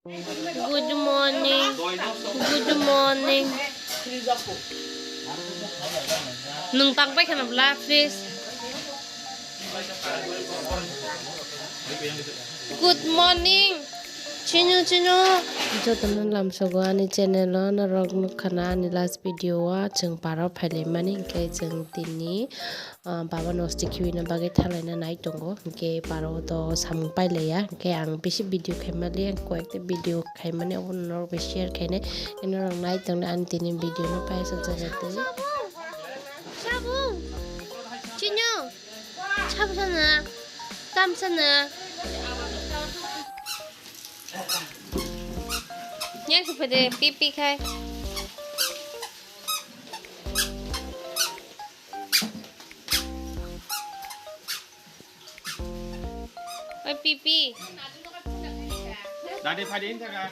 Good morning. Good morning. Nung tang pai kana black fish. Good morning. Chinu. Jo tenan lam sogo ani channel na rog nu khana ani last video wa cheng paro phale mani ke cheng tini baba nosti khiwina bage thalaina nai tongo ke paro to samung paile ya ke ang bisi video khaimali ko ekte video khaimani on nor be share khaine eno rong nai tong ani tini video no pai sa jagate sabung Chinu chabsana tamsana nhắc phải để pipi khai ơi pipi đã đi phải đến thôi cả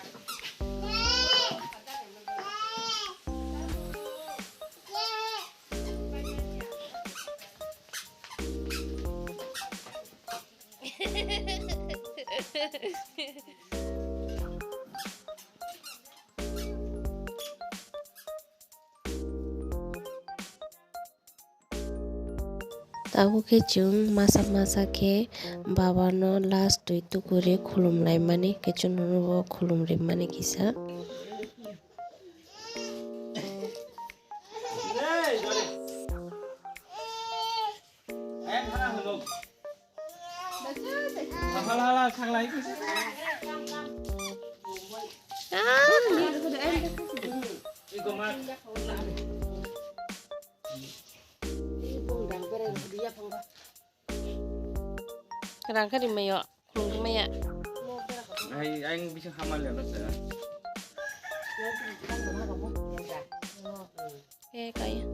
tahu ke chung masa ke baba no last tu kure khulum lai mani ke chung no khulum ri mani kisa kadang kadang mayo khulum maya anh bisa hamal ya bos ya kayak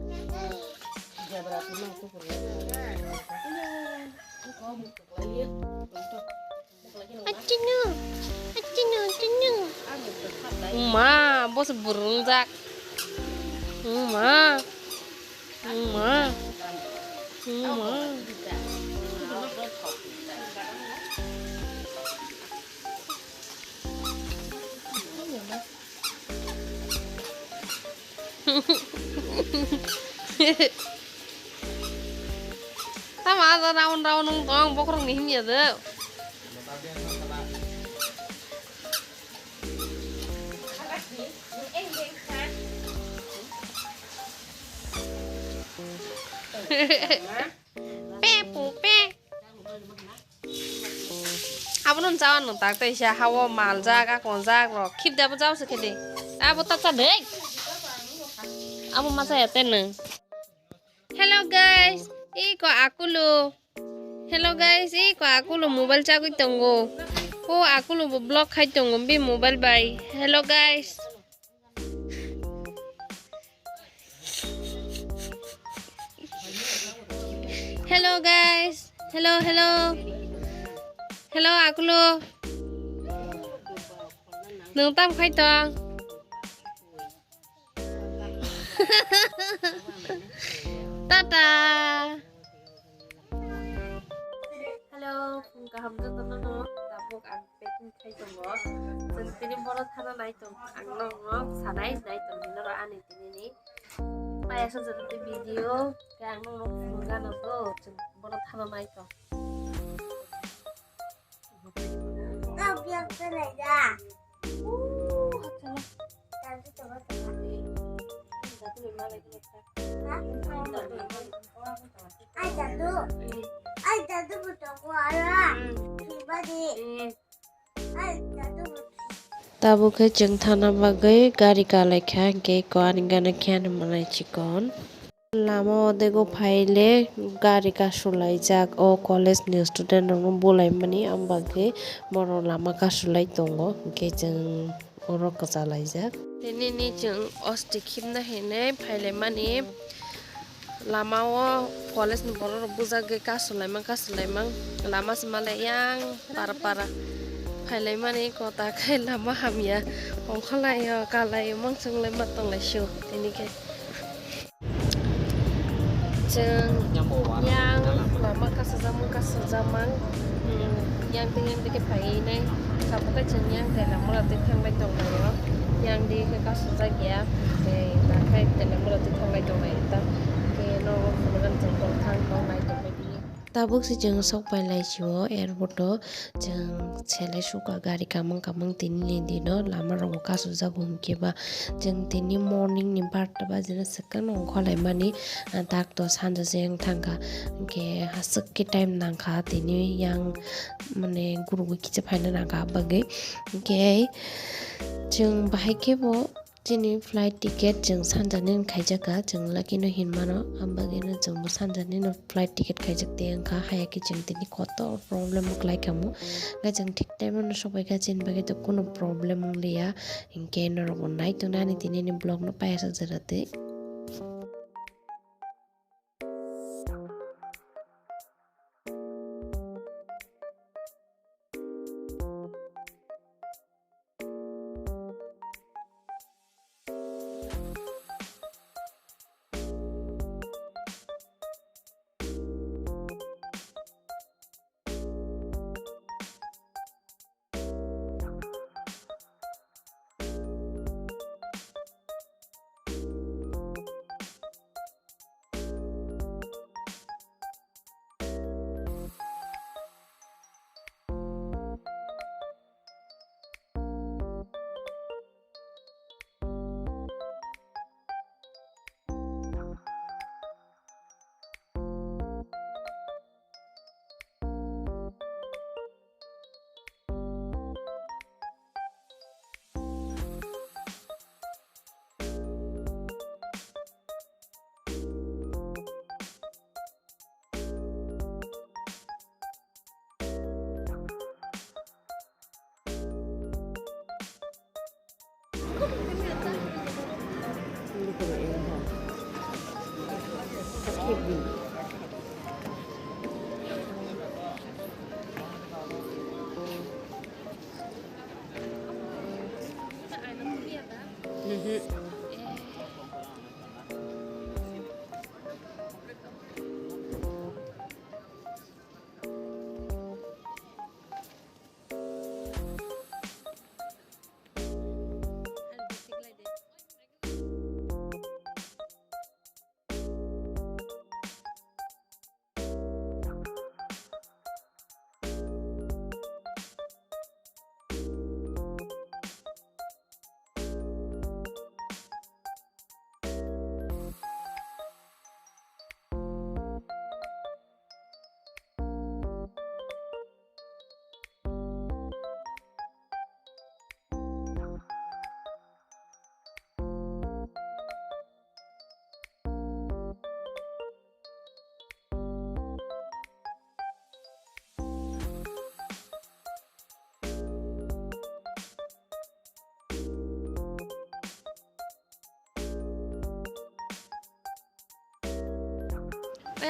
Acinu. Ma, bos burung jak. Ma. Sama ada raun-raun nongtong pokok nih ya tuh. Pe. Apa nun cawan nun tak teh sih hawa mal jak, akon jak, roh kip dah berjauh sekali. Apa tak cadek? Apa masa ya teneng? Hello guys, iko aku lo. Hello guys, iko aku lo mobile cakui tunggu. Oh aku lo blog khai tunggu bi mobile bay. Hello guys. Hello guys. Hello. Hello aku lo. Nung tam khai tong. Tata. Hello, kaham tu teman no. Tabuk ang pekin khai tonggo. Sentini Boro Thana nai tong. Ang nong sanai nai tong ni nora ani tini. Paya sa jati video kaya ang nong fungan no to. Boro Thana nai tong. Tao biang cái này ra. Hatala. Tao sẽ cho nó tao. Jatuh lima lagi kita. Ai jatuh betul kuara. Pribadi. Ai jatuh betul. Tabu ke Chwng Thana bagai gari kalai kha ke koan gana khan malai chikon lama odego phaile gari ka sulai jak o college new student no bolai mani ambage boro lama ka sulai tongo ke jeng oro ka chalai jak teni ni jeng osti khimna hene phaile mani lama o college no boro buja ge ka sulai mang lama semale yang para Hai mani kota kai lama hamia ong khalai kalai mang chung lai matong lai shu ini ke Chwng yang lama kasajamang yang dengan dike pai nai kamu ke jenjang dalam mulai tanggai dong yang di kasus lagi ya pakai dalam mulai tanggai dong itu ke normal dengan jengkol tangkong naik dong tabuk si jeng sok pai lai chiwo airport do jeng chele suka gari kamang tini ni no lama rongo kasu ja gum ke ba jeng tini morning ni barta ba jena sekan ong kholai mani tak to sanja jeng thangka ke hasuk ke time nang kha tini yang mane guru ki che phaina nang ka bage ke jeng bahai ke bo Jini flight ticket jeng sanjanin kaijaka jeng lagi no hinmano ambagino jeng sanjanin flight ticket kaijak te angka hayaki jeng tini koto problem muklai kamu ga jeng tik time no sobai ga jin bagi to kuno problem liya inke no ro nai to nani tini ni blog no paisa jarate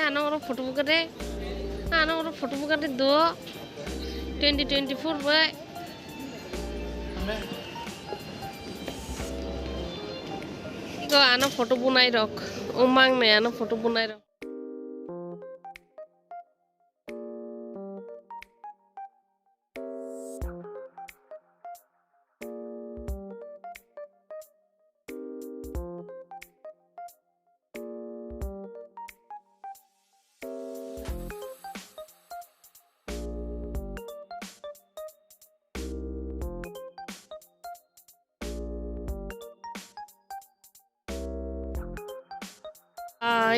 Ano orang foto buka deh, ano orang foto buka deh do 2024 boy. Iko ano foto bunai rok, umang nih ano foto bunai rok.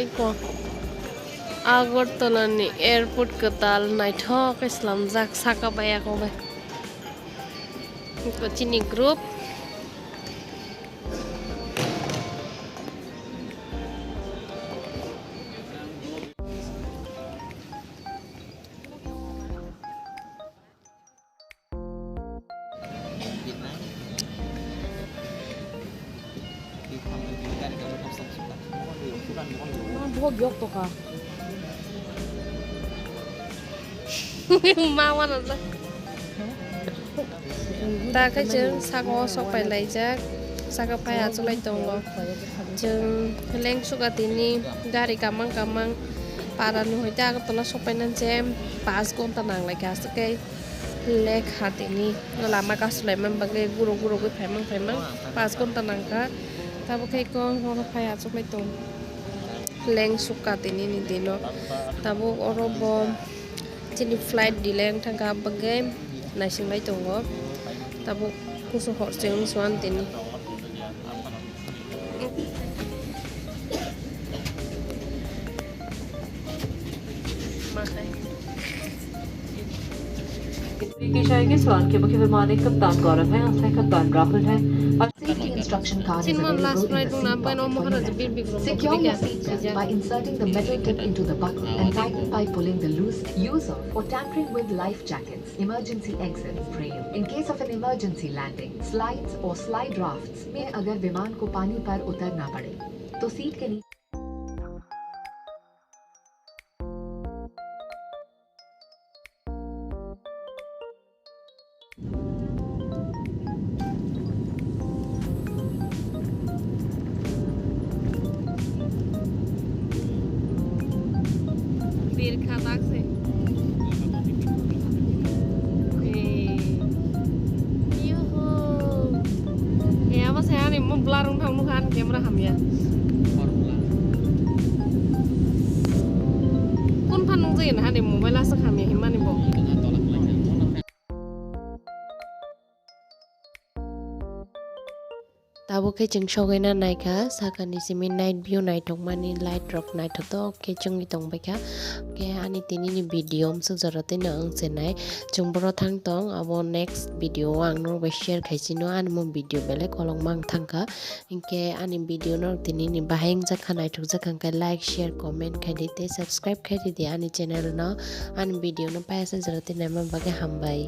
Iko Agartala ni airport ketal naithok Islam jak saka baya ko ba iko chini group बहुत बिरक्त का मावा नला दा खायजों सागाव सपाय लायजाक सागा फाया चलाय दङ जों लें सुगातिनि गारि कामां पारानि हयता आगरतला सपायनानै जे 5 घन्टा नांलायगासै lekha tini lama kasulai man bagai guru gue faimang pas kon tanangka tabo kai ko horo phaya chomai tong leng suka tini ni dino tabo oro bom chini flight dileng thangka bagai naising lai tongo tabo kusu hor cheng swan tini की जाएगी स्वान के मुख्य विमानी कप्तान गौरव है और सह कप्तान राहुल है और safety instruction card is available in the seat pocket for your benefit. Secure your seatbelt by inserting the metal tip into the buckle and tighten by pulling the loose. Use of or tampering with life jackets, emergency exits, braille. In case of an emergency landing, slides or slide rafts में अगर विमान को पानी पर उतरना पड़े तो सीट के नीचे bir khatak se yoho ya apa saya nih mau belarung thang nukan camera ham ya kun phanung jin ha de mobile la sak ham ya himani bo tabo ke cheng shogai na nai ka sakani simi night view night tong mani light rock night to ke chung ni tong beka ke ani tini ni video su jarate na ang senai chung boro thang tong abo next video ang no be share khaisi no an mo video bele kolong mang thangka inke ani video no tini ni baheng ja khanai thuk ja khang ka like share comment khai te subscribe khai de ani channel no an video no pa sa jarate na ma baga hambai